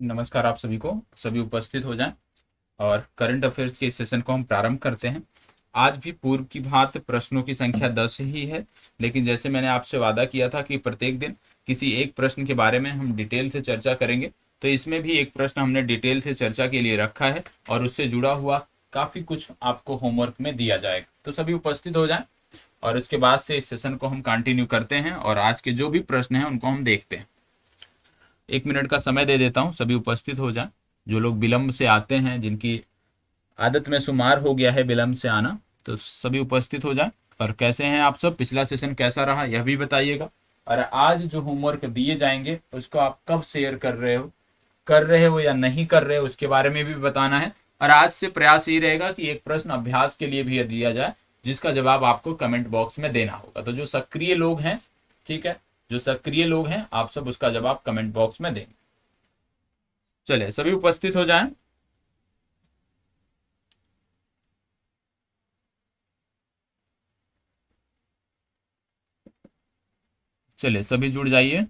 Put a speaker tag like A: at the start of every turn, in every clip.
A: नमस्कार आप सभी को। सभी उपस्थित हो जाएं और करंट अफेयर्स के इस सेशन को हम प्रारंभ करते हैं। आज भी पूर्व की भांति प्रश्नों की संख्या 10 ही है, लेकिन जैसे मैंने आपसे वादा किया था कि प्रत्येक दिन किसी एक प्रश्न के बारे में हम डिटेल से चर्चा करेंगे, तो इसमें भी एक प्रश्न हमने डिटेल से चर्चा के लिए रखा है और उससे जुड़ा हुआ काफ़ी कुछ आपको होमवर्क में दिया जाएगा। तो सभी उपस्थित हो जाएं और उसके बाद से इस सेशन को हम कंटिन्यू करते हैं और आज के जो भी प्रश्न हैं उनको हम देखते हैं। 1 मिनट का समय दे देता हूँ, सभी उपस्थित हो जाएं। जो लोग विलंब से आते हैं, जिनकी आदत में शुमार हो गया है विलंब से आना, तो सभी उपस्थित हो जाएं। और कैसे हैं आप सब, पिछला सेशन कैसा रहा यह भी बताइएगा। और आज जो होमवर्क दिए जाएंगे उसको आप कब शेयर कर रहे हो या नहीं कर रहे हो उसके बारे में भी बताना है। और आज से प्रयास ये रहेगा कि एक प्रश्न अभ्यास के लिए भी दिया जाए, जिसका जवाब आपको कमेंट बॉक्स में देना होगा। तो जो सक्रिय लोग हैं, ठीक है, जो सक्रिय लोग हैं आप सब उसका जवाब कमेंट बॉक्स में देंगे। चलिए सभी उपस्थित हो जाएं। चलिए सभी जुड़ जाइए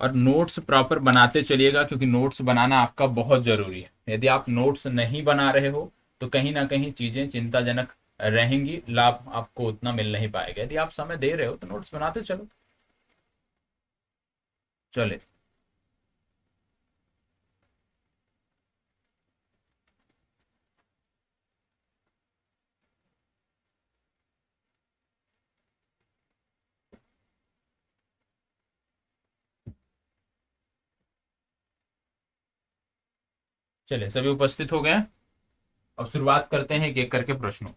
A: और नोट्स प्रॉपर बनाते चलिएगा, क्योंकि नोट्स बनाना आपका बहुत जरूरी है। यदि आप नोट्स नहीं बना रहे हो तो कहीं ना कहीं चीजें चिंताजनक रहेंगी, लाभ आपको उतना मिल नहीं पाएगा। यदि आप समय दे रहे हो तो नोट्स बनाते चलो। चले चले सभी उपस्थित हो गए। अब शुरुआत करते हैं एक एक करके प्रश्नों।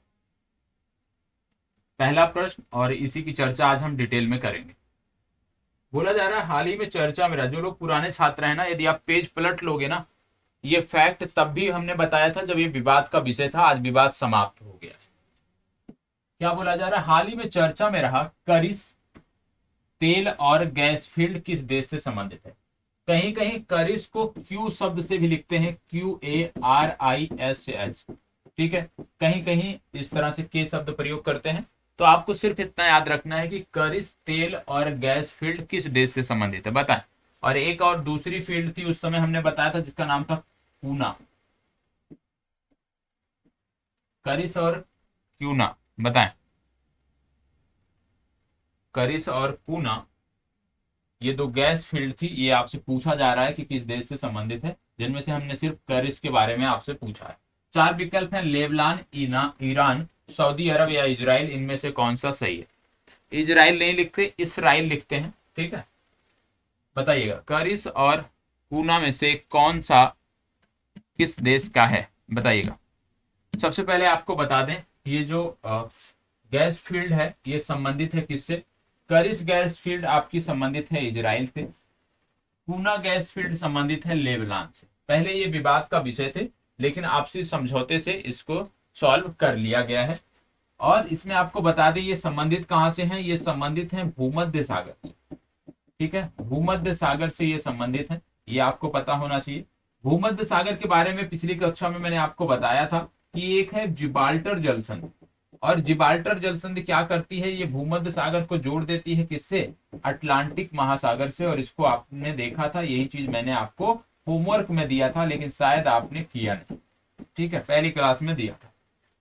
A: पहला प्रश्न, और इसी की चर्चा आज हम डिटेल में करेंगे। बोला जा रहा है हाल ही में चर्चा में रहा, जो लोग पुराने छात्र हैं ना, यदि आप पेज पलट लोगे ना, ये फैक्ट तब भी हमने बताया था जब ये विवाद का विषय था, आज विवाद समाप्त हो गया। क्या बोला जा रहा है, हाल ही में चर्चा में रहा करिस तेल और गैस फील्ड किस देश से संबंधित है। कहीं कहीं करिस को क्यू शब्द से भी लिखते हैं, QARISH, ठीक है। कहीं कहीं इस तरह से के शब्द प्रयोग करते हैं। तो आपको सिर्फ इतना याद रखना है कि करिस तेल और गैस फील्ड किस देश से संबंधित है, बताएं। और एक और दूसरी फील्ड थी उस समय हमने बताया था, जिसका नाम था पूना। करिस और क्यूना, बताएं। करिस और पूना, ये दो गैस फील्ड थी। ये आपसे पूछा जा रहा है कि किस देश से संबंधित है, जिनमें से हमने सिर्फ करिस के बारे में आपसे पूछा है। चार विकल्प हैं, लेबनान, ईरान, सऊदी अरब या इजराइल। इनमें से कौन सा सही है। इजराइल नहीं लिखते, इसराइल लिखते हैं, ठीक है। बताइएगा करिस और पूना में से कौन सा किस देश का है, बताइएगा। सबसे पहले आपको बता दें, ये जो गैस फील्ड है ये संबंधित है किससे। करिस गैस फील्ड आपकी संबंधित है इजराइल से। पूना गैस फील्ड संबंधित है लेबनान से। पहले ये विवाद का विषय थे, लेकिन आपसी समझौते से इसको सॉल्व कर लिया गया है। और इसमें आपको बता दें ये संबंधित कहां से हैं, ये संबंधित हैं भूमध्य सागर से, ठीक है। भूमध्य सागर से ये संबंधित है, ये आपको पता होना चाहिए। भूमध्य सागर के बारे में पिछली कक्षा में मैंने आपको बताया था कि एक है जिब्राल्टर जलसंधि। और जिब्राल्टर जलसंधि क्या करती है, ये भूमध्य सागर को जोड़ देती है किससे, अटलांटिक महासागर से। और इसको आपने देखा था, यही चीज मैंने आपको होमवर्क में दिया था, लेकिन शायद आपने किया नहीं, ठीक है, पहली क्लास में दिया था।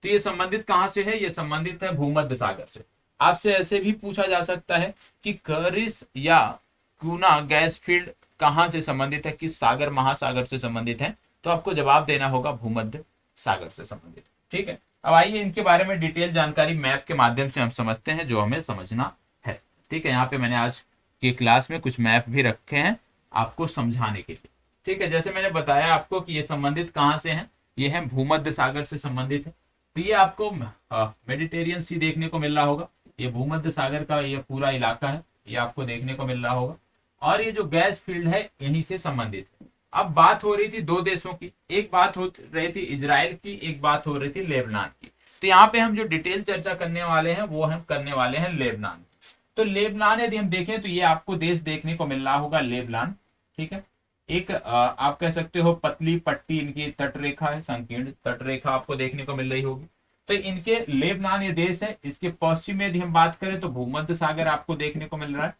A: तो ये संबंधित कहां से है, ये संबंधित है भूमध्य सागर से। आपसे ऐसे भी पूछा जा सकता है कि करिस या क्यूना गैस फील्ड कहां से संबंधित है, किस सागर महासागर से संबंधित है। तो आपको जवाब देना होगा भूमध्य सागर से संबंधित, ठीक है। अब आइए इनके बारे में डिटेल जानकारी मैप के माध्यम से हम समझते हैं, जो हमें समझना है, ठीक है। यहाँ पे मैंने आज की क्लास में कुछ मैप भी रखे हैं आपको समझाने के लिए, ठीक है। जैसे मैंने बताया आपको कि ये संबंधित कहाँ से हैं, ये है भूमध्य सागर से संबंधित है। तो ये आपको मेडिटेरियन सी देखने को मिल रहा होगा, ये भूमध्य सागर का ये पूरा इलाका है, ये आपको देखने को मिल रहा होगा। और ये जो गैस फील्ड है यहीं से संबंधित है। अब बात हो रही थी दो देशों की, एक बात हो रही थी इजराइल की, एक बात हो रही थी लेबनान की। तो यहाँ पे हम जो डिटेल चर्चा करने वाले हैं वो हम करने वाले हैं लेबनान की। तो लेबनान यदि हम देखें तो ये आपको देश देखने को मिल रहा होगा लेबनान, ठीक है। एक आप कह सकते हो पतली पट्टी इनकी तट रेखा है, संकीर्ण तट रेखा आपको देखने को मिल रही होगी। तो इनके लेबनान ये देश है, इसके पश्चिम में यदि हम बात करें तो भूमध्य सागर आपको देखने को मिल रहा है।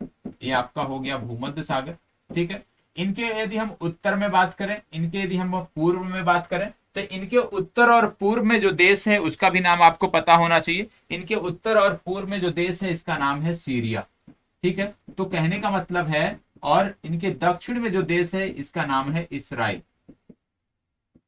A: ये आपका हो गया भूमध्य सागर। ठीक है, इनके यदि हम उत्तर में बात करें, इनके यदि हम पूर्व में बात करें, तो इनके उत्तर और पूर्व में जो देश है उसका भी नाम आपको पता होना चाहिए। इनके उत्तर और पूर्व में जो देश है इसका नाम है सीरिया। ठीक है, तो कहने का मतलब है, और इनके दक्षिण में जो देश है इसका नाम है इसराइल।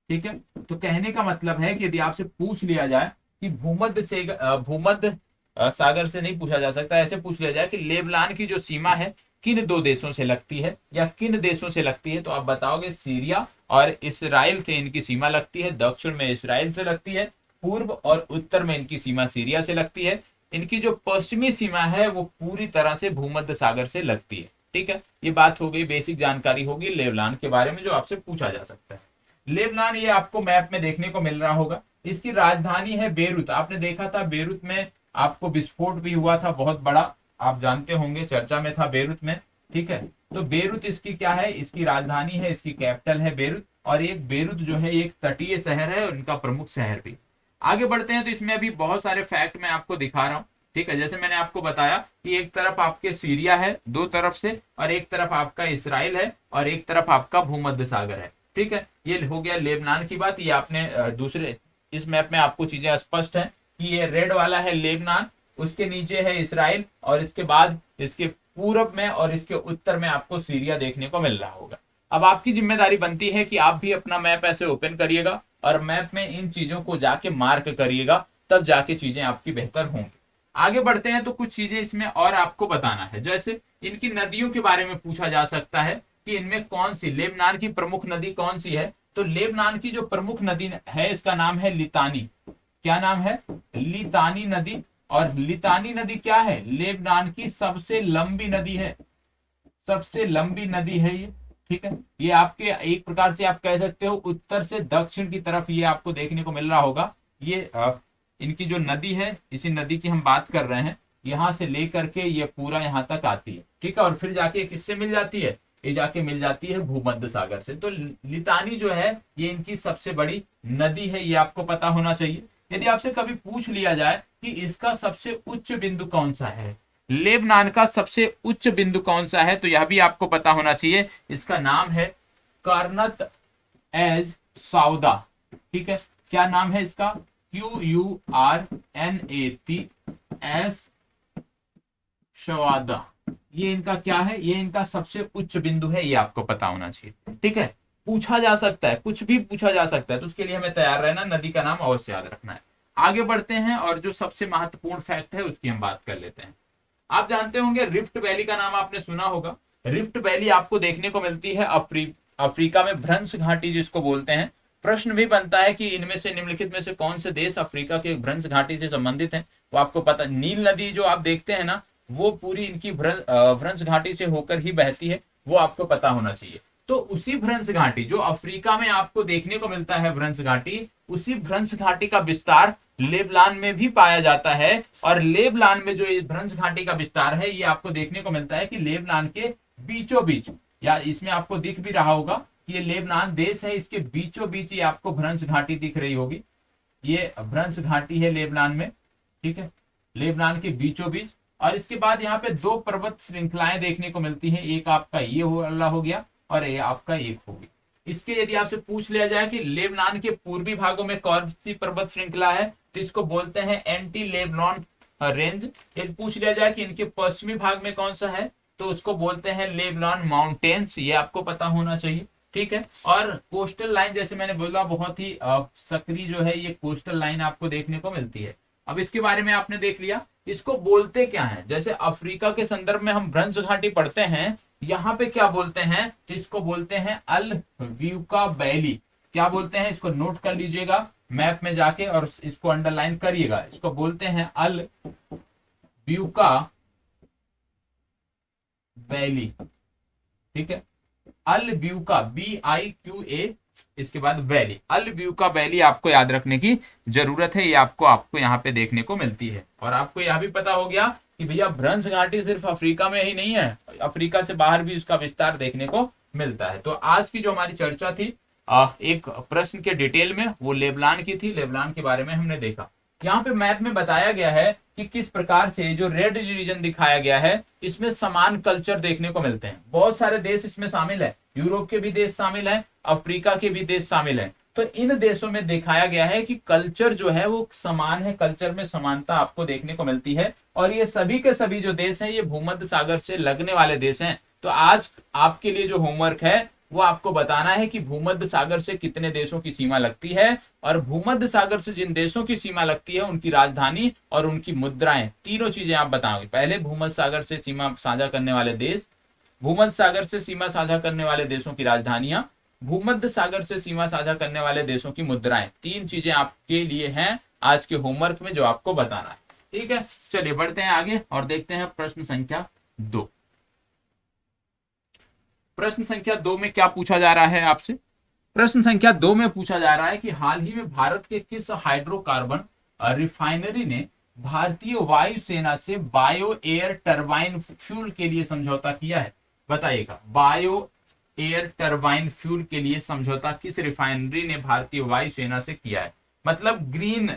A: ठीक है, तो कहने का मतलब है कि यदि आपसे पूछ लिया जाए कि भूमध्य सागर से नहीं पूछा जा सकता, ऐसे पूछ लिया जाए कि लेबनान की जो सीमा है किन दो देशों से लगती है या किन देशों से लगती है, तो आप बताओगे सीरिया और इसराइल से इनकी सीमा लगती है। दक्षिण में इसराइल से लगती है, पूर्व और उत्तर में इनकी सीमा सीरिया से लगती है। इनकी जो पश्चिमी सीमा है वो पूरी तरह से भूमध्य सागर से लगती है। ठीक है, ये बात हो गई, बेसिक जानकारी होगी लेबनान के बारे में जो आपसे पूछा जा सकता है। लेबनान ये आपको मैप में देखने को मिल रहा होगा। इसकी राजधानी है बेरूत। आपने देखा था बेरूत में आपको विस्फोट भी हुआ था बहुत बड़ा, आप जानते होंगे, चर्चा में था बेरूत में। ठीक है, तो बेरूत इसकी क्या है, इसकी राजधानी है, इसकी कैपिटल है बेरूत। और एक बेरूत जो है एक तटीय शहर है और इनका प्रमुख शहर भी। आगे बढ़ते हैं तो इसमें अभी बहुत सारे फैक्ट मैं आपको दिखा रहा हूँ। ठीक है, जैसे मैंने आपको बताया कि एक तरफ आपके सीरिया है दो तरफ से, और एक तरफ आपका इसराइल है, और एक तरफ आपका भूमध्य सागर है। ठीक है, ये हो गया लेबनान की बात। ये आपने दूसरे इस मैप में आपको चीजें स्पष्ट है कि ये रेड वाला है लेबनान, उसके नीचे है इसराइल, और इसके बाद इसके पूरब में और इसके उत्तर में आपको सीरिया देखने को मिल रहा होगा। अब आपकी जिम्मेदारी बनती है कि आप भी अपना मैप ऐसे ओपन करिएगा और मैप में इन चीजों को जाके मार्क करिएगा, तब जाके चीजें आपकी बेहतर होंगी। आगे बढ़ते हैं तो कुछ चीजें इसमें और आपको बताना है। जैसे इनकी नदियों के बारे में पूछा जा सकता है कि इनमें कौन सी, लेबनान की प्रमुख नदी कौन सी है, तो लेबनान की जो प्रमुख नदी है इसका नाम है लितानी। क्या नाम है, लितानी नदी। और लितानी नदी क्या है, लेबनान की सबसे लंबी नदी है, सबसे लंबी नदी है ये। ठीक है, ये आपके एक प्रकार से आप कह सकते हो उत्तर से दक्षिण की तरफ ये आपको देखने को मिल रहा होगा। ये इनकी जो नदी है, इसी नदी की हम बात कर रहे हैं, यहां से लेकर के ये पूरा यहां तक आती है। ठीक है, और फिर जाके किससे मिल जाती है, ये जाके मिल जाती है भूमध्य सागर से। तो लितानी जो है ये इनकी सबसे बड़ी नदी है, ये आपको पता होना चाहिए। यदि आपसे कभी पूछ लिया जाए कि इसका सबसे उच्च बिंदु कौन सा है, लेबनान का सबसे उच्च बिंदु कौन सा है, तो यह भी आपको पता होना चाहिए। इसका नाम है कर्नत एज सौदा। ठीक है, क्या नाम है इसका, QURNATS शवादा। ये इनका क्या है, ये इनका सबसे उच्च बिंदु है, ये आपको पता होना चाहिए। ठीक है, पूछा जा सकता है, कुछ भी पूछा जा सकता है, तो उसके लिए हमें तैयार रहना, नदी का नाम अवश्य याद रखना है। आगे बढ़ते हैं और जो सबसे महत्वपूर्ण फैक्ट है उसकी हम बात कर लेते हैं। आप जानते होंगे रिफ्ट वैली का नाम आपने सुना होगा। रिफ्ट वैली आपको देखने को मिलती है अफ्रीका में, भ्रंश घाटी जिसको बोलते हैं। प्रश्न भी बनता है कि इनमें से निम्नलिखित में से कौन से देश अफ्रीका के भ्रंश घाटी से संबंधित हैं, वो आपको पता। नील नदी जो आप देखते हैं ना, वो पूरी इनकी भ्रंश घाटी से होकर ही बहती है, वो आपको पता होना चाहिए। तो उसी भ्रंश घाटी जो अफ्रीका में आपको देखने को मिलता है भ्रंश घाटी, उसी भ्रंश घाटी का विस्तार लेबनान में भी पाया जाता है। और लेबनान में जो भ्रंश घाटी का विस्तार है ये आपको देखने को मिलता है कि लेबनान के बीचों बीच, या इसमें आपको दिख भी रहा होगा कि ये लेबनान देश है, इसके बीचों बीच ये आपको भ्रंश घाटी दिख रही होगी। ये भ्रंश घाटी है लेबनान में। ठीक है, लेबनान के बीचों बीच। और इसके बाद यहाँ पे दो पर्वत श्रृंखलाएं देखने को मिलती हैं, एक आपका ये हो गया और ये आपका एक होगी। इसके यदि आपसे पूछ लिया जाए कि लेबनान के पूर्वी भागों में कौन सी पर्वत श्रृंखला है, तो इसको बोलते हैं एंटी लेबनान रेंज। यदि पूछ लिया जाए कि इनके पश्चिमी भाग में कौन सा है, तो उसको बोलते हैं लेबनान माउंटेन्स, ये आपको पता होना चाहिए। ठीक है, और कोस्टल लाइन जैसे मैंने बोला बहुत ही सक्रिय जो है ये कोस्टल लाइन आपको देखने को मिलती है। अब इसके बारे में आपने देख लिया, इसको बोलते क्या है। जैसे अफ्रीका के संदर्भ में हम भ्रंश घाटी पढ़ते हैं, यहाँ पे क्या बोलते हैं, तो इसको बोलते हैं अल व्यूका वैली। क्या बोलते हैं, इसको नोट कर लीजिएगा मैप में जाके और इसको अंडरलाइन करिएगा। इसको बोलते हैं अल व्यूका वैली। ठीक है, अल व्यूका BIQA, इसके बाद वैली, अल व्यूका वैली आपको याद रखने की जरूरत है। ये आपको यहाँ पे देखने को मिलती है। और आपको यह भी पता हो गया कि भैया भ्रंश घाटी सिर्फ अफ्रीका में ही नहीं है, अफ्रीका से बाहर भी उसका विस्तार देखने को मिलता है। तो आज की जो हमारी चर्चा थी एक प्रश्न के डिटेल में वो लेबनान की थी, लेबनान के बारे में हमने देखा। यहाँ पे मैप में बताया गया है कि किस प्रकार से जो रेड रीजन दिखाया गया है इसमें समान कल्चर देखने को मिलते हैं। बहुत सारे देश इसमें शामिल है, यूरोप के भी देश शामिल है, अफ्रीका के भी देश शामिल है। तो इन देशों में दिखाया गया है कि कल्चर जो है वो समान है, कल्चर में समानता आपको देखने को मिलती है। और ये सभी के सभी जो देश हैं ये भूमध्य सागर से लगने वाले देश हैं। तो आज आपके लिए जो होमवर्क है वो आपको बताना है कि भूमध्य सागर से कितने देशों की सीमा लगती है, और भूमध्य सागर से जिन देशों की सीमा लगती है उनकी राजधानी और उनकी मुद्राएं, तीनों चीजें आप बताओगे। पहले भूमध्य सागर से सीमा साझा करने वाले देश, भूमध्य सागर से सीमा साझा करने वाले देशों की राजधानियां, भूमध्य सागर से सीमा साझा करने वाले देशों की मुद्राएं। तीन चीजें आपके लिए हैं आज के होमवर्क में जो आपको बताना है। ठीक है, चलिए बढ़ते हैं आगे और देखते हैं प्रश्न संख्या 2। प्रश्न संख्या 2 में क्या पूछा जा रहा है आपसे? प्रश्न संख्या 2 में पूछा जा रहा है कि हाल ही में भारत के किस हाइड्रोकार्बन रिफाइनरी ने भारतीय वायुसेना से बायो एयर टरबाइन फ्यूल के लिए समझौता किया है? बताइएगा, बायो एयर टरबाइन फ्यूल के लिए समझौता किस रिफाइनरी ने भारतीय वायुसेना से किया है? मतलब ग्रीन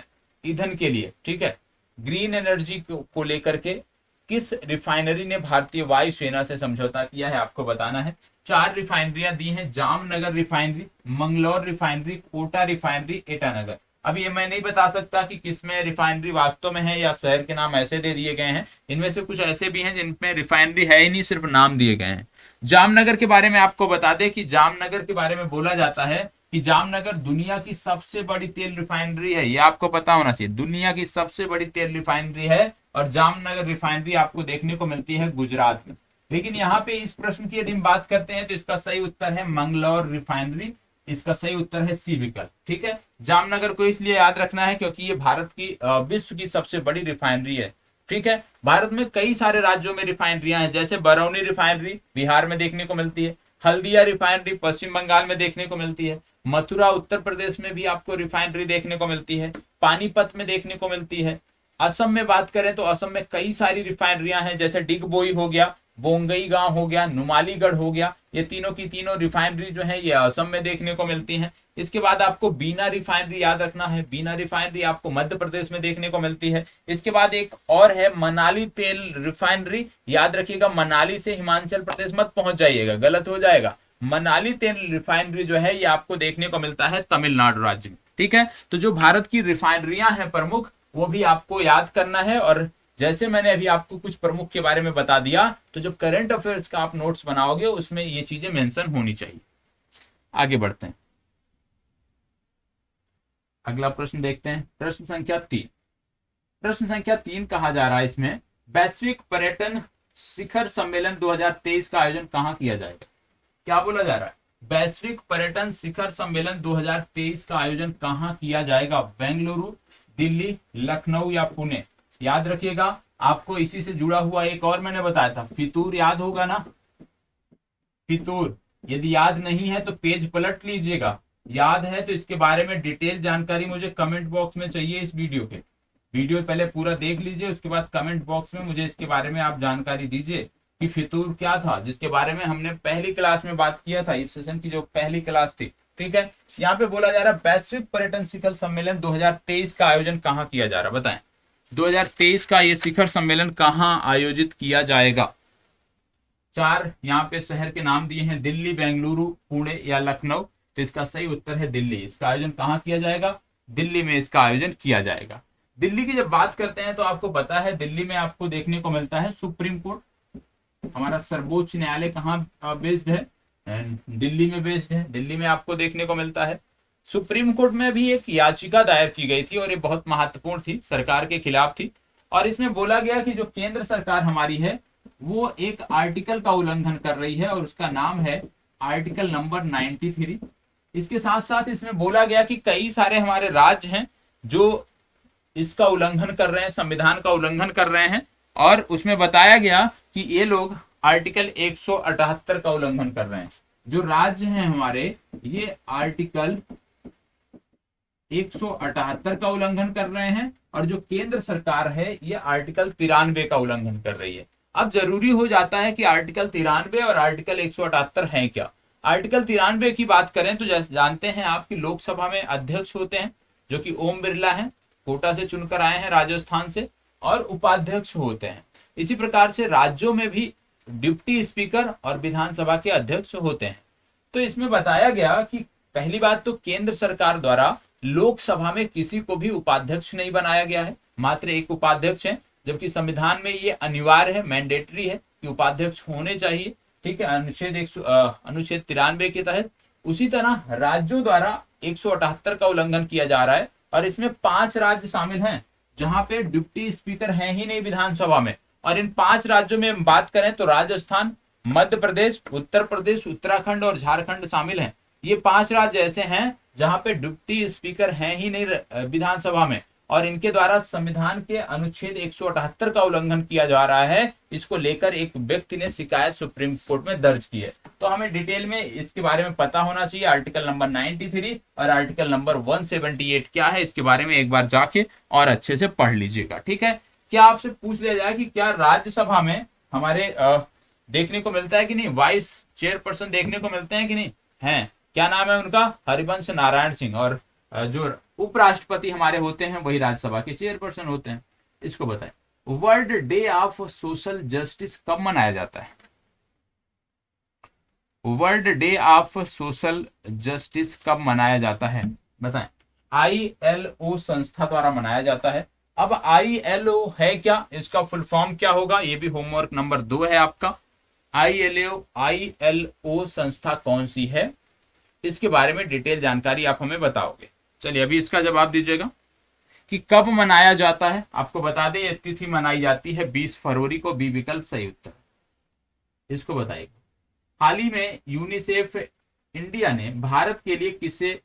A: ईंधन के लिए, ठीक है, ग्रीन एनर्जी को लेकर के किस रिफाइनरी ने भारतीय वायुसेना से समझौता किया है आपको बताना है। 4 रिफाइनरियां दी हैं, Jamnagar refinery, Mangalore refinery, Kota refinery, Itanagar. अब ये मैं नहीं बता सकता कि किसमें रिफाइनरी वास्तव में है या शहर के नाम ऐसे दे दिए गए हैं। इनमें से कुछ ऐसे भी हैं जिनमें रिफाइनरी है ही नहीं, सिर्फ नाम दिए गए हैं। जामनगर के बारे में आपको बता दें कि जामनगर के बारे में बोला जाता है कि जामनगर दुनिया की सबसे बड़ी तेल रिफाइनरी है। ये आपको पता होना चाहिए, दुनिया की सबसे बड़ी तेल रिफाइनरी है और जामनगर रिफाइनरी आपको देखने को मिलती है गुजरात में। लेकिन यहाँ पे इस प्रश्न की यदि हम बात करते हैं तो इसका सही उत्तर है मंगलौर रिफाइनरी, इसका सही उत्तर है सी विकल्प। ठीक है, जामनगर को इसलिए याद रखना है क्योंकि ये भारत की विश्व की सबसे बड़ी रिफाइनरी है। ठीक है, भारत में कई सारे राज्यों में रिफाइनरियां हैं, जैसे बरौनी रिफाइनरी बिहार में देखने को मिलती है, हल्दिया रिफाइनरी पश्चिम बंगाल में देखने को मिलती है, मथुरा उत्तर प्रदेश में भी आपको रिफाइनरी देखने को मिलती है, पानीपत में देखने को मिलती है। असम में बात करें तो असम में कई सारी रिफाइनरियां हैं, जैसे डिगबोई हो गया, बोंगईगांव हो गया, नुमालीगढ़ हो गया। ये तीनों की तीनों रिफाइनरी जो है ये असम में देखने को मिलती हैं। इसके बाद आपको बीना रिफाइनरी याद रखना है, बीना रिफाइनरी आपको मध्य प्रदेश में देखने को मिलती है। इसके बाद एक और है मनाली तेल रिफाइनरी, याद रखिएगा मनाली से हिमाचल प्रदेश मत पहुंच जाइएगा, गलत हो जाएगा। मनाली तेल रिफाइनरी जो है ये आपको देखने को मिलता है तमिलनाडु राज्य में। ठीक है, तो जो भारत की रिफाइनरियां हैं प्रमुख वो भी आपको याद करना है। और जैसे मैंने अभी आपको कुछ प्रमुख के बारे में बता दिया, तो जो करंट अफेयर्स का आप नोट्स बनाओगे उसमें ये चीजें मेंशन होनी चाहिए। आगे बढ़ते हैं, अगला प्रश्न देखते हैं, प्रश्न संख्या 3। प्रश्न संख्या 3 कहा जा रहा है इसमें, वैश्विक पर्यटन शिखर सम्मेलन 2023 का आयोजन कहाँ किया जाएगा? क्या बोला जा रहा है? वैश्विक पर्यटन शिखर सम्मेलन 2023 का आयोजन कहाँ किया जाएगा? बेंगलुरु, दिल्ली, लखनऊ या पुणे? याद रखिएगा, आपको इसी से जुड़ा हुआ एक और मैंने बताया था, फितूर याद होगा ना, फितूर। यदि याद नहीं है तो पेज पलट लीजिएगा, याद है तो इसके बारे में डिटेल जानकारी मुझे कमेंट बॉक्स में चाहिए। इस वीडियो के वीडियो पहले पूरा देख लीजिए, उसके बाद कमेंट बॉक्स में मुझे इसके बारे में आप जानकारी दीजिए कि फितूर क्या था, जिसके बारे में हमने पहली क्लास में बात किया था, इस सेशन की जो पहली क्लास थी। ठीक है, यहाँ पे बोला जा रहा है वैश्विक पर्यटन शिखर सम्मेलन 2023 का आयोजन कहाँ किया जा रहा है? बताएं, 2023 का ये शिखर सम्मेलन कहाँ आयोजित किया जाएगा? 4 यहाँ पे शहर के नाम दिए हैं, दिल्ली, बेंगलुरु, पुणे या लखनऊ। तो इसका सही उत्तर है दिल्ली। इसका आयोजन कहाँ किया जाएगा? दिल्ली में इसका आयोजन किया जाएगा। दिल्ली की जब बात करते हैं तो आपको पता है दिल्ली में आपको देखने को मिलता है सुप्रीम कोर्ट, हमारा सर्वोच्च न्यायालय कहाँ बेस्ड है? दिल्ली में बेस्ड है, दिल्ली में आपको देखने को मिलता है। सुप्रीम कोर्ट में भी एक याचिका दायर की गई थी और ये बहुत महत्वपूर्ण थी, सरकार के खिलाफ थी। और इसमें बोला गया कि जो केंद्र सरकार हमारी है वो एक आर्टिकल का उल्लंघन कर रही है और उसका नाम है आर्टिकल नंबर 93। इसके साथ साथ इसमें बोला गया कि कई सारे हमारे राज्य हैं जो इसका उल्लंघन कर रहे हैं, संविधान का उल्लंघन कर रहे हैं। और उसमें बताया गया कि ये लोग आर्टिकल 178 का उल्लंघन कर रहे हैं। जो राज्य हैं हमारे ये आर्टिकल 178 का उल्लंघन कर रहे हैं और जो केंद्र सरकार है ये आर्टिकल 93 का उल्लंघन कर रही है। अब जरूरी हो जाता है कि आर्टिकल 93 और आर्टिकल 178 है क्या? आर्टिकल 93 की बात करें तो जैसे जानते हैं आप कि लोकसभा में अध्यक्ष होते हैं जो कि ओम बिरला हैं, कोटा से चुनकर आए हैं राजस्थान से, और उपाध्यक्ष होते हैं। इसी प्रकार से राज्यों में भी डिप्टी स्पीकर और विधानसभा के अध्यक्ष होते हैं। तो इसमें बताया गया कि पहली बात तो केंद्र सरकार द्वारा लोकसभा में किसी को भी उपाध्यक्ष नहीं बनाया गया है, मात्र एक उपाध्यक्ष है, जबकि संविधान में ये अनिवार्य है, मैंडेटरी है कि उपाध्यक्ष होने चाहिए। ठीक है, अनुच्छेद 93 के तहत। उसी तरह राज्यों द्वारा 178 का उल्लंघन किया जा रहा है, और इसमें 5 राज्य शामिल हैं जहां पे डिप्टी स्पीकर हैं ही नहीं विधानसभा में। और इन 5 राज्यों में हम बात करें तो राजस्थान, मध्य प्रदेश, उत्तर प्रदेश, उत्तराखंड और झारखंड शामिल हैं। ये 5 राज्य ऐसे हैं जहां पे डिप्टी स्पीकर हैं ही नहीं विधानसभा में, और इनके द्वारा संविधान के अनुच्छेद 178 का उल्लंघन किया जा रहा है। इसको लेकर एक व्यक्ति ने शिकायत सुप्रीम कोर्ट में दर्ज की है। तो हमें डिटेल में इसके बारे में पता होना चाहिए। आर्टिकल नंबर 93 और आर्टिकल नंबर 178 क्या है, इसके बारे में एक बार जाके और अच्छे से पढ़ लीजिएगा। ठीक है, क्या आपसे पूछ लिया जाए कि क्या राज्यसभा में हमारे देखने को मिलता है कि नहीं, वाइस चेयरपर्सन देखने को मिलते हैं कि नहीं है? क्या नाम है उनका? हरिवंश नारायण सिंह। और जो उपराष्ट्रपति हमारे होते हैं वही राज्यसभा के चेयरपर्सन होते हैं। इसको बताएं, world day of social justice कब मनाया जाता है? World day of social justice कब मनाया जाता है बताएं? ILO संस्था द्वारा मनाया जाता है। अब ILO है क्या, इसका फुल फॉर्म क्या होगा, ये भी होमवर्क नंबर 2 है आपका। ILO संस्था कौन सी है, इसके बारे में डिटेल जानकारी आप हमें बताओगे। चलिए अभी इसका जवाब दीजिएगा कि कब मनाया जाता है। आपको बता दें ये तिथि मनाई जाती है 20 फरवरी को। बी विकल्प सही उत्तर। इसको बताइएगा, हाल ही में यूनिसेफ इंडिया ने भारत के लिए किसे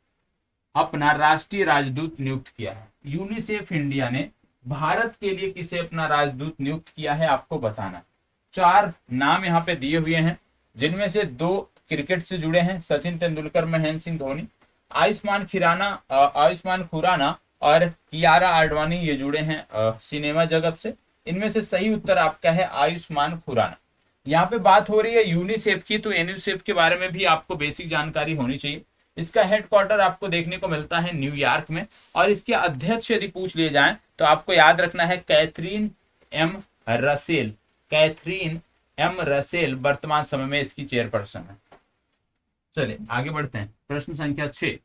A: अपना राष्ट्रीय राजदूत नियुक्त किया है? यूनिसेफ इंडिया ने भारत के लिए किसे अपना राजदूत नियुक्त किया है, आपको बताना। 4 नाम यहाँ पे दिए हुए हैं, जिनमें से 2 क्रिकेट से जुड़े हैं, सचिन तेंदुलकर, महेंद्र सिंह धोनी। आयुष्मान खुराना और कियारा आडवाणी ये जुड़े हैं सिनेमा जगत से। इनमें से सही उत्तर आपका है आयुष्मान खुराना। यहाँ पे बात हो रही है यूनिसेफ की, तो यूनिसेफ के बारे में भी आपको बेसिक जानकारी होनी चाहिए। इसका हेडक्वार्टर आपको देखने को मिलता है न्यूयॉर्क में, और इसके अध्यक्ष यदि पूछ लिए जाएं तो आपको याद रखना है Catherine M Russell. Catherine M Russell वर्तमान समय में इसकी चेयरपर्सन है। चलिए आगे बढ़ते हैं, प्रश्न संख्या 6।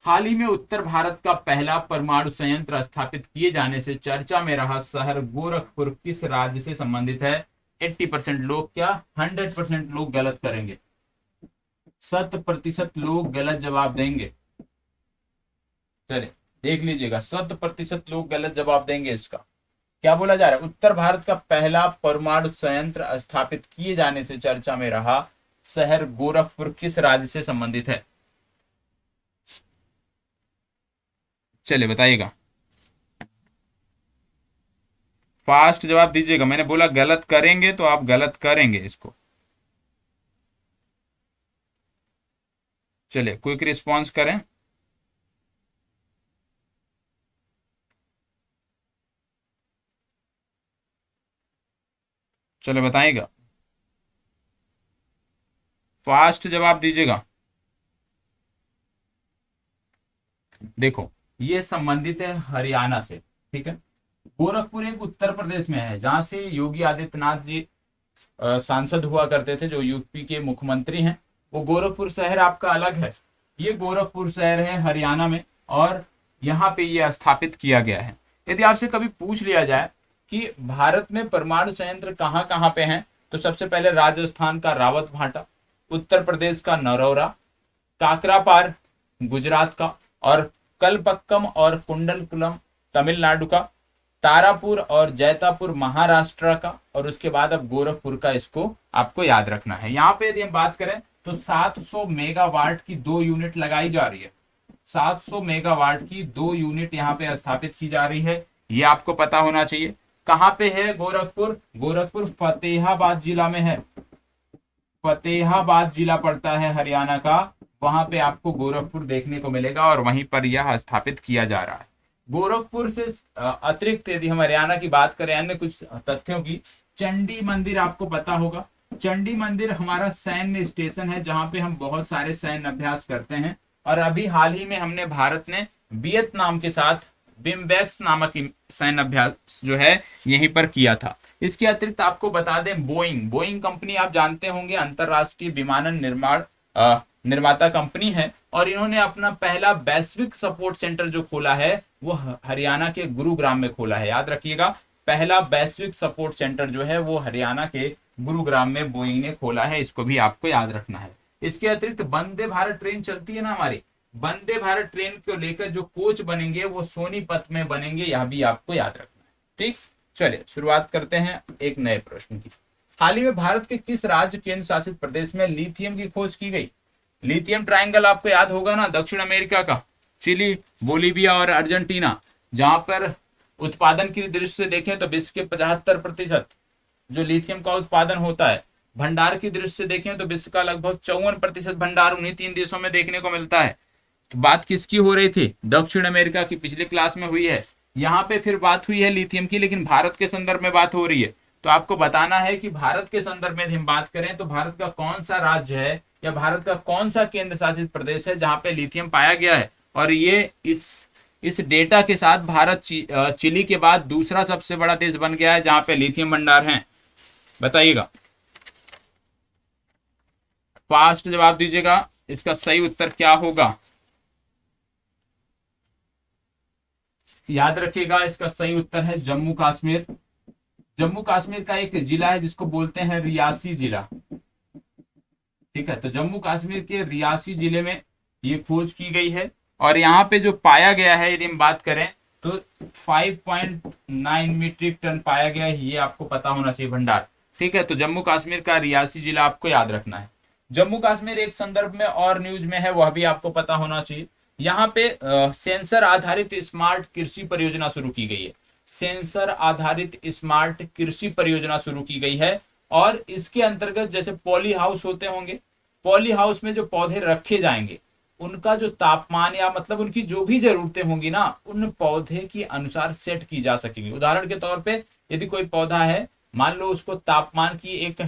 A: हाल ही में उत्तर भारत का पहला परमाणु संयंत्र स्थापित किए जाने से चर्चा में रहा शहर गोरखपुर किस राज्य से संबंधित है? 80% लोग क्या 100% लोग गलत करेंगे, 100% लोग गलत जवाब देंगे। चलिए देख लीजिएगा, 100% लोग गलत जवाब देंगे। इसका क्या बोला जा रहा है? उत्तर भारत का पहला परमाणु संयंत्र स्थापित किए जाने से चर्चा में रहा शहर गोरखपुर किस राज्य से संबंधित है? चलिए बताइएगा, फास्ट जवाब दीजिएगा। मैंने बोला गलत करेंगे तो आप गलत करेंगे इसको। चलिए क्विक रिस्पॉन्स करें। चलो बताइएगा, फास्ट जवाब दीजिएगा। देखो ये संबंधित है हरियाणा से। ठीक है, गोरखपुर एक उत्तर प्रदेश में है, जहां से योगी आदित्यनाथ जी सांसद हुआ करते थे, जो यूपी के मुख्यमंत्री हैं। वो गोरखपुर शहर आपका अलग है, ये गोरखपुर शहर है हरियाणा में, और यहाँ पे ये स्थापित किया गया है। यदि आपसे कभी पूछ लिया जाए कि भारत में परमाणु संयंत्र कहाँ कहाँ पे हैं, तो सबसे पहले राजस्थान का रावत भाटा, उत्तर प्रदेश का नरौरा, काकरापार गुजरात का, और कलपक्कम और कुंडलकुलम तमिलनाडु का, तारापुर और जैतापुर महाराष्ट्र का, और उसके बाद अब गोरखपुर का। इसको आपको याद रखना है। यहाँ पे यदि हम बात करें तो 700 मेगावाट की 2 यूनिट लगाई जा रही है। 700 मेगावाट की 2 यूनिट यहाँ पे स्थापित की जा रही है, ये आपको पता होना चाहिए। कहाँ पे है गोरखपुर? गोरखपुर फतेहाबाद जिला में है। फतेहाबाद जिला पड़ता है हरियाणा का, वहां पे आपको गोरखपुर देखने को मिलेगा, और वहीं पर यह स्थापित किया जा रहा है। गोरखपुर से अतिरिक्त यदि हम हरियाणा की बात करें अन्य कुछ तथ्यों की, चंडी मंदिर आपको पता होगा। चंडी मंदिर हमारा सैन्य स्टेशन है, जहां पे हम बहुत सारे सैन्य अभ्यास करते हैं। और अभी हाल ही में हमने भारत ने वियतनाम के साथ बिम्बेक्स नामक सैन्य अभ्यास जो है यहीं पर किया था। इसके अतिरिक्त आपको बता दें, बोइंग बोइंग कंपनी आप जानते होंगे, अंतरराष्ट्रीय विमानन निर्माता कंपनी है, और इन्होंने अपना पहला वैश्विक सपोर्ट सेंटर जो खोला है वो हरियाणा के गुरुग्राम में खोला है। याद रखिएगा, पहला वैश्विक सपोर्ट सेंटर जो है वो हरियाणा के गुरुग्राम में बोइंग ने खोला है, इसको भी आपको याद रखना है। इसके अतिरिक्त वंदे भारत ट्रेन चलती है ना हमारी, वंदे भारत ट्रेन को लेकर जो कोच बनेंगे वो सोनीपत में बनेंगे, यह भी आपको याद रखना है। ठीक, चलिए शुरुआत करते हैं एक नए प्रश्न की। हाल ही में भारत के किस राज्य केंद्र शासित प्रदेश में लिथियम की खोज की गई? लिथियम ट्रायंगल आपको याद होगा ना, दक्षिण अमेरिका का, चिली, बोलीविया और अर्जेंटीना, जहां पर उत्पादन की दृष्टि से देखें तो विश्व के 75% जो लिथियम का उत्पादन होता है। भंडार की दृष्टि से देखें तो विश्व का लगभग 54% भंडार उन्हीं 3 देशों में देखने को मिलता है। तो बात किसकी हो रही थी? दक्षिण अमेरिका की, पिछले क्लास में हुई है। यहाँ पे फिर बात हुई है लिथियम की, लेकिन भारत के संदर्भ में बात हो रही है। तो आपको बताना है कि भारत के संदर्भ में हम बात करें तो भारत का कौन सा राज्य है या भारत का कौन सा केंद्र शासित प्रदेश है जहां पे लिथियम पाया गया है। और ये इस डेटा के साथ भारत चिली के बाद दूसरा सबसे बड़ा देश बन गया है जहां पे लिथियम भंडार हैं। बताइएगा, फास्ट जवाब दीजिएगा, इसका सही उत्तर क्या होगा? याद रखिएगा, इसका सही उत्तर है जम्मू कश्मीर। जम्मू कश्मीर का एक जिला है जिसको बोलते हैं रियासी जिला। ठीक है, तो जम्मू कश्मीर के रियासी जिले में ये खोज की गई है। और यहाँ पे जो पाया गया है, यदि हम बात करें तो 5.9 मीट्रिक टन पाया गया है, ये आपको पता होना चाहिए भंडार। ठीक है, तो जम्मू कश्मीर का रियासी जिला आपको याद रखना है। जम्मू कश्मीर एक संदर्भ में और न्यूज में है, वह भी आपको पता होना चाहिए। यहाँ पे सेंसर आधारित स्मार्ट कृषि परियोजना शुरू की गई है। सेंसर आधारित स्मार्ट कृषि परियोजना शुरू की गई है, और इसके अंतर्गत जैसे पॉली हाउस होते होंगे, पॉली हाउस में जो पौधे रखे जाएंगे उनका जो तापमान या मतलब उनकी जो भी जरूरतें होंगी ना, उन पौधे के अनुसार सेट की जा सकेगी। उदाहरण के तौर पे यदि कोई पौधा है, मान लो उसको तापमान की एक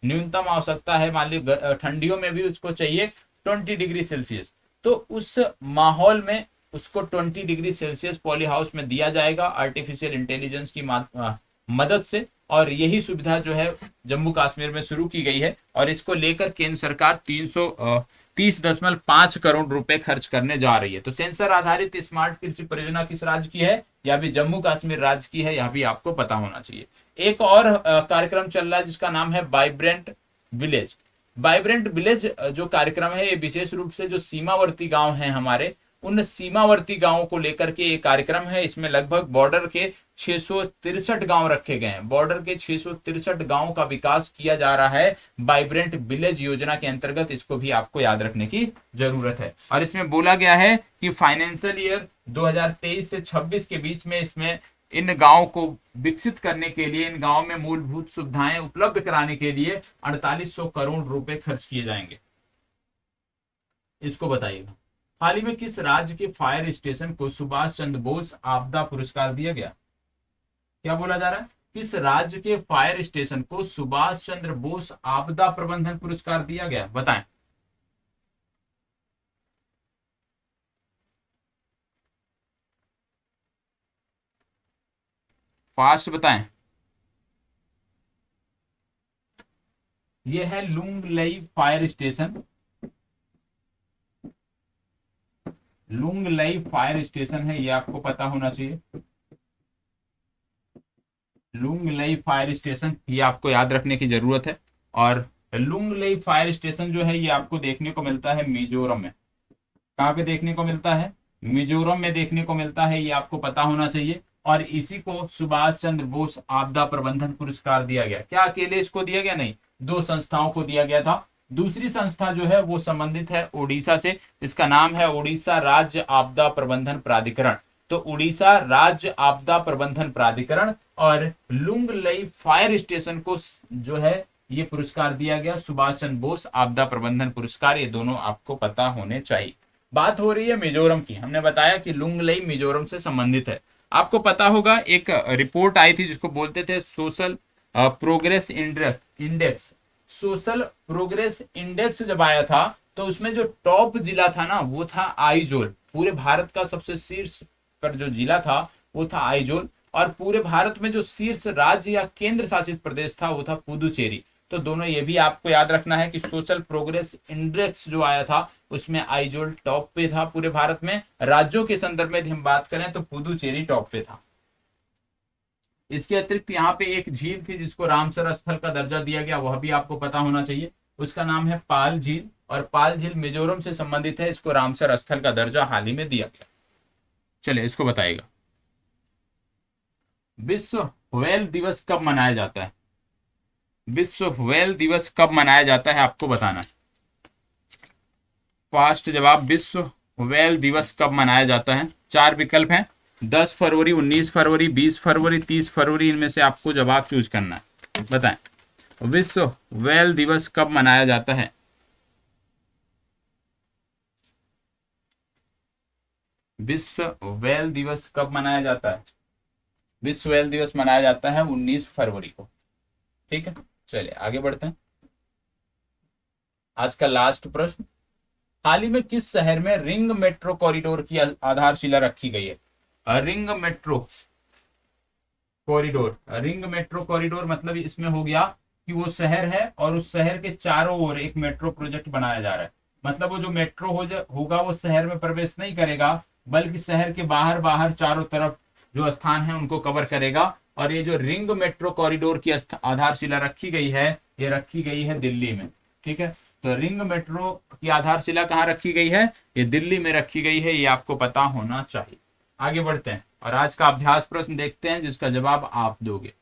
A: न्यूनतम आवश्यकता है, मान लो ठंडियों में भी उसको चाहिए 20 डिग्री सेल्सियस, तो उस माहौल में उसको 20 डिग्री सेल्सियस पॉली हाउस में दिया जाएगा आर्टिफिशियल इंटेलिजेंस की मदद से। और यही सुविधा जो है जम्मू कश्मीर में शुरू की गई है, और इसको लेकर केंद्र सरकार 330.5 करोड़ रुपए खर्च करने जा रही है। तो सेंसर आधारित स्मार्ट कृषि परियोजना किस राज्य की है? यह भी जम्मू कश्मीर राज्य की है, यह भी आपको पता होना चाहिए। एक और कार्यक्रम चल रहा है जिसका नाम है वाइब्रेंट विलेज। वाइब्रेंट विलेज जो कार्यक्रम है, ये विशेष रूप से जो सीमावर्ती गांव हैं हमारे, उन सीमावर्ती गांवों को लेकर के ये कार्यक्रम है। इसमें लगभग बॉर्डर के 663 गांव रखे गए हैं। बॉर्डर के 663 गांवों का विकास किया जा रहा है वाइब्रेंट विलेज योजना के अंतर्गत। इसको भी आपको याद रखने की जरूरत है। और इसमें बोला गया है कि फाइनेंशियल ईयर 2023 से 26 के बीच में इसमें इन गांवों को विकसित करने के लिए, इन गांवों में मूलभूत सुविधाएं उपलब्ध कराने के लिए 4800 करोड़ रुपए खर्च किए जाएंगे। इसको बताइएगा, हाल ही में किस राज्य के फायर स्टेशन को सुभाष चंद्र बोस आपदा पुरस्कार दिया गया? क्या बोला जा रहा है? किस राज्य के फायर स्टेशन को सुभाष चंद्र बोस आपदा प्रबंधन पुरस्कार दिया गया? बताएं। फास्ट बताएं। यह है लुंगलई फायर स्टेशन। लुंगलई फायर स्टेशन है, ये आपको पता होना चाहिए। लुंगलई फायर स्टेशन, ये आपको याद रखने की जरूरत है। और लुंगलई फायर स्टेशन जो है ये आपको देखने को मिलता है मिजोरम में। कहाँ पे देखने को मिलता है? मिजोरम में देखने को मिलता है, ये आपको पता होना चाहिए। और इसी को सुभाष चंद्र बोस आपदा प्रबंधन पुरस्कार दिया गया। क्या अकेले इसको दिया गया? नहीं, 2 संस्थाओं को दिया गया था। दूसरी संस्था जो है वो संबंधित है उड़ीसा से, इसका नाम है उड़ीसा राज्य आपदा प्रबंधन प्राधिकरण। तो उड़ीसा राज्य आपदा प्रबंधन प्राधिकरण और लुंगलई फायर स्टेशन को जो है ये पुरस्कार दिया गया, सुभाष चंद्र बोस आपदा प्रबंधन पुरस्कार। ये दोनों आपको पता होने चाहिए। बात हो रही है मिजोरम की। हमने बताया कि लुंगलई मिजोरम से संबंधित है। आपको पता होगा एक रिपोर्ट आई थी जिसको बोलते थे social progress index. Social progress index जब आया था तो उसमें जो टॉप जिला था ना वो था आइजोल। पूरे भारत का सबसे शीर्ष पर जो जिला था वो था आइजोल, और पूरे भारत में जो शीर्ष राज्य या केंद्र शासित प्रदेश था वो था पुदुचेरी। तो दोनों ये भी आपको याद रखना है कि सोशल प्रोग्रेस इंडेक्स जो आया था उसमें आइजोल टॉप पे था पूरे भारत में। राज्यों के संदर्भ में हम बात करें तो पुदुचेरी टॉप पे था। इसके अतिरिक्त यहाँ पे एक झील थी जिसको रामसर स्थल का दर्जा दिया गया, वह भी आपको पता होना चाहिए। उसका नाम है पाल झील, और पाल झील मिजोरम से संबंधित है, इसको रामसर स्थल का दर्जा हाल ही में दिया गया। चलिए इसको बताइएगा, विश्व व्हेल दिवस कब मनाया जाता है? विश्व व्हेल दिवस कब मनाया जाता है आपको बताना है। फास्ट जवाब, विश्व व्हेल दिवस कब मनाया जाता है? 4 विकल्प हैं, 10 फरवरी, 19 फरवरी, 20 फरवरी, 30 फरवरी, इनमें से आपको जवाब चूज करना है। बताएं, विश्व व्हेल दिवस कब मनाया जाता है? विश्व व्हेल दिवस कब मनाया जाता है? विश्व व्हेल दिवस मनाया जाता है 19 फरवरी को। ठीक है, चलिए आगे बढ़ते हैं। आज का लास्ट प्रश्न, हाल ही में किस शहर में रिंग मेट्रो कॉरिडोर की आधारशिला रखी गई है? Ring metro corridor, ring metro corridor मतलब इसमें हो गया कि वो शहर है और उस शहर के चारों ओर एक मेट्रो प्रोजेक्ट बनाया जा रहा है। मतलब वो जो मेट्रो होगा वो शहर में प्रवेश नहीं करेगा, बल्कि शहर के बाहर बाहर चारों तरफ जो स्थान है उनको कवर करेगा। और ये जो रिंग मेट्रो कॉरिडोर की आधारशिला रखी गई है, ये रखी गई है दिल्ली में। ठीक है, तो रिंग मेट्रो की आधारशिला कहाँ रखी गई है? ये दिल्ली में रखी गई है, ये आपको पता होना चाहिए। आगे बढ़ते हैं और आज का अभ्यास प्रश्न देखते हैं जिसका जवाब आप दोगे।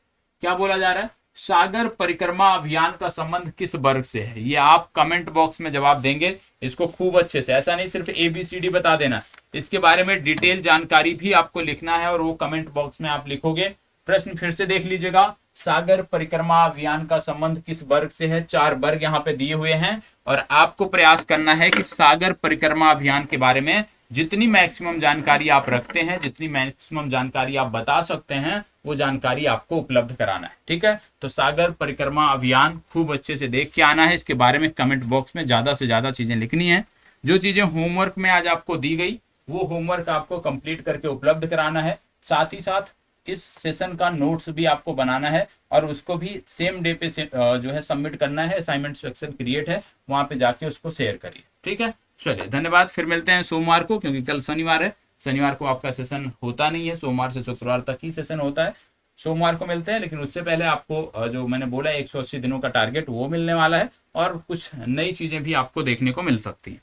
A: क्या बोला जा रहा है? सागर परिक्रमा अभियान का संबंध किस वर्ग से है? ये आप कमेंट बॉक्स में जवाब देंगे इसको खूब अच्छे से, ऐसा नहीं सिर्फ ABCD बता देना, इसके बारे में डिटेल जानकारी भी आपको लिखना है और वो कमेंट बॉक्स में आप लिखोगे। प्रश्न फिर से देख लीजिएगा, सागर परिक्रमा अभियान का संबंध किस वर्ग से है? 4 वर्ग यहाँ पे दिए हुए हैं और आपको प्रयास करना है कि सागर परिक्रमा अभियान के बारे में जितनी मैक्सिमम जानकारी आप रखते हैं, जितनी मैक्सिमम जानकारी आप बता सकते हैं, वो जानकारी आपको उपलब्ध कराना है। ठीक है, तो सागर परिक्रमा अभियान खूब अच्छे से देख के आना है, इसके बारे में कमेंट बॉक्स में ज्यादा से ज्यादा चीजें लिखनी है। जो चीजें होमवर्क में आज आपको दी गई वो होमवर्क आपको कंप्लीट करके उपलब्ध कराना है। साथ ही साथ इस सेशन का नोट्स भी आपको बनाना है और उसको भी सेम डे पे जो है सबमिट करना है। असाइनमेंट सेक्शन क्रिएट है, वहां पे जाके उसको शेयर करिए। ठीक है, चलिए धन्यवाद। फिर मिलते हैं सोमवार को, क्योंकि कल शनिवार है, शनिवार को आपका सेशन होता नहीं है, सोमवार से शुक्रवार तक ही सेशन होता है। सोमवार को मिलते हैं, लेकिन उससे पहले आपको जो मैंने बोला 180 दिनों का टारगेट वो मिलने वाला है और कुछ नई चीजें भी आपको देखने को मिल सकती हैं।